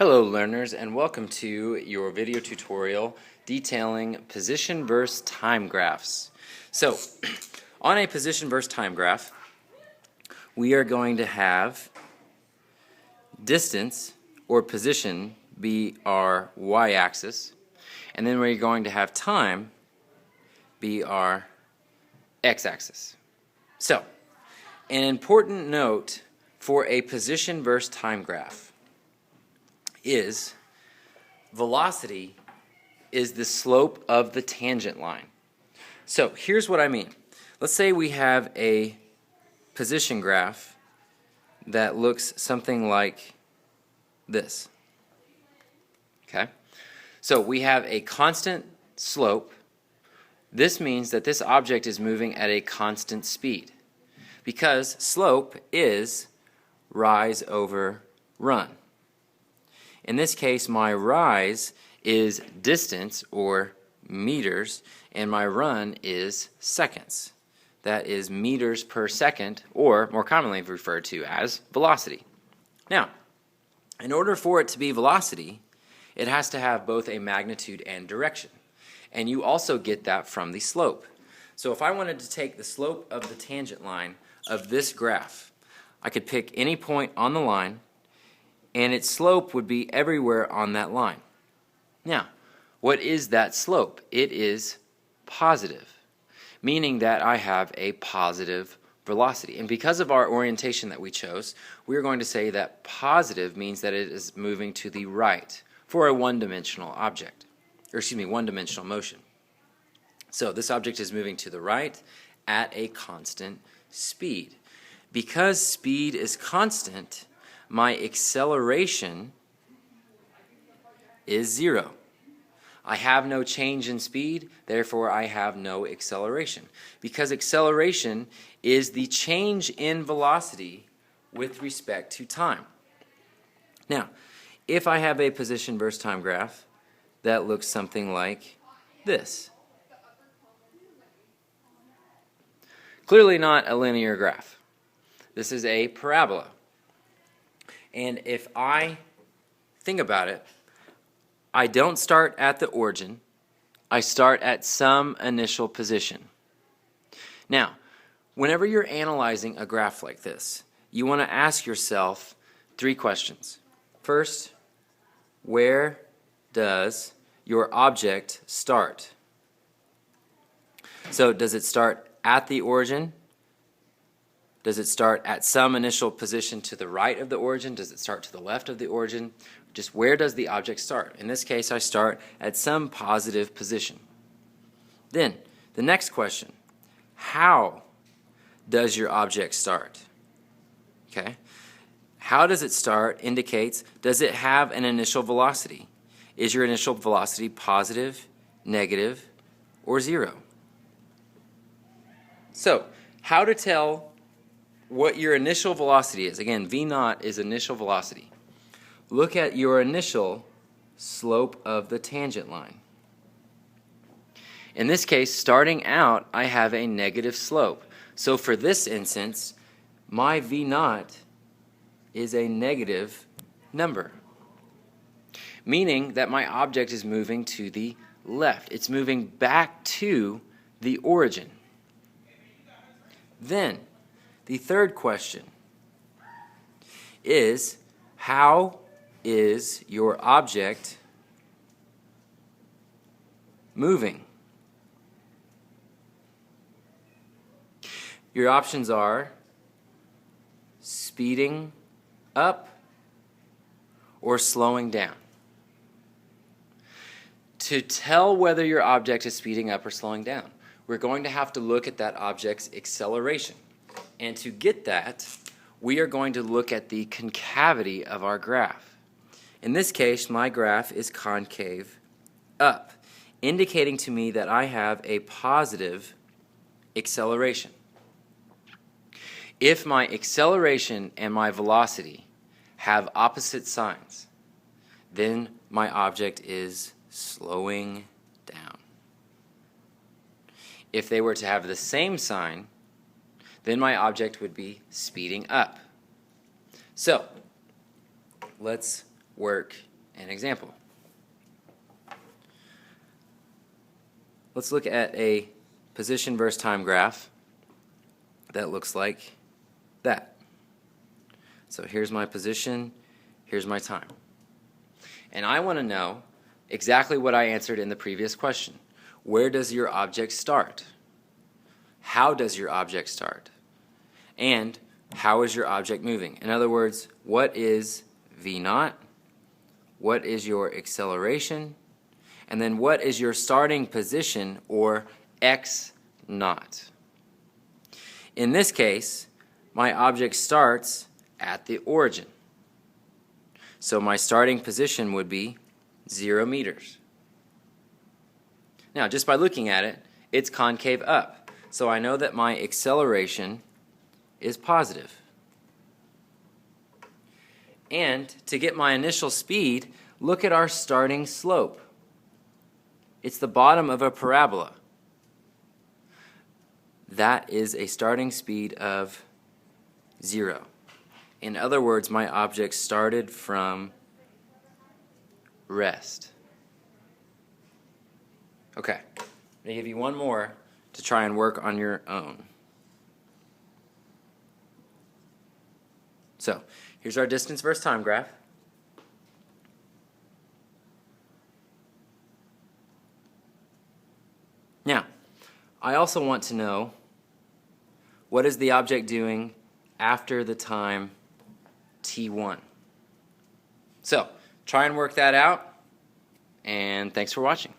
Hello learners, and welcome to your video tutorial detailing position versus time graphs. So on a position versus time graph, we are going to have distance or position be our y-axis, and then we're going to have time be our x-axis. So an important note for a position versus time graph is velocity is the slope of the tangent line. So here's what I mean. Let's say we have a position graph that looks something like this. Okay? So we have a constant slope. This means that this object is moving at a constant speed, because slope is rise over run. In this case, my rise is distance, or meters, and my run is seconds. That is meters per second, or more commonly referred to as velocity. Now, in order for it to be velocity, it has to have both a magnitude and direction. And you also get that from the slope. So if I wanted to take the slope of the tangent line of this graph, I could pick any point on the line, and its slope would be everywhere on that line. Now, what is that slope? It is positive, meaning that I have a positive velocity. And because of our orientation that we chose, we're going to say that positive means that it is moving to the right for a one-dimensional object, or excuse me, one-dimensional motion. So this object is moving to the right at a constant speed. Because speed is constant, my acceleration is 0. I have no change in speed, therefore I have no acceleration. Because acceleration is the change in velocity with respect to time. Now, if I have a position versus time graph that looks something like this. Clearly not a linear graph. This is a parabola. And if I think about it, I don't start at the origin, I start at some initial position. Now, whenever you're analyzing a graph like this, you want to ask yourself 3 questions. First, where does your object start? So does it start at the origin? Does it start at some initial position to the right of the origin? Does it start to the left of the origin? Just where does the object start? In this case, I start at some positive position. Then, the next question, how does your object start? Okay? How does it start indicates, does it have an initial velocity? Is your initial velocity positive, negative, or 0? So, how to tell what your initial velocity is. Again, V0 is initial velocity. Look at your initial slope of the tangent line. In this case, starting out, I have a negative slope. So for this instance, my V0 is a negative number, meaning that my object is moving to the left. It's moving back to the origin. Then, the third question is, how is your object moving? Your options are speeding up or slowing down. To tell whether your object is speeding up or slowing down, we're going to have to look at that object's acceleration. And to get that, we are going to look at the concavity of our graph. In this case, my graph is concave up, indicating to me that I have a positive acceleration. If my acceleration and my velocity have opposite signs, then my object is slowing down. If they were to have the same sign, then my object would be speeding up. So let's work an example. Let's look at a position versus time graph that looks like that. So here's my position, here's my time. And I want to know exactly what I answered in the previous question. Where does your object start? How does your object start? And how is your object moving? In other words, what is V naught? What is your acceleration? And then what is your starting position, or X naught? In this case, my object starts at the origin. So my starting position would be 0 meters. Now, just by looking at it, it's concave up. So I know that my acceleration is positive. And to get my initial speed, look at our starting slope. It's the bottom of a parabola. That is a starting speed of 0. In other words, my object started from rest. Okay, I'm going to give you one more to try and work on your own. So, here's our distance versus time graph. Now, I also want to know, what is the object doing after the time t1? So, try and work that out, and thanks for watching.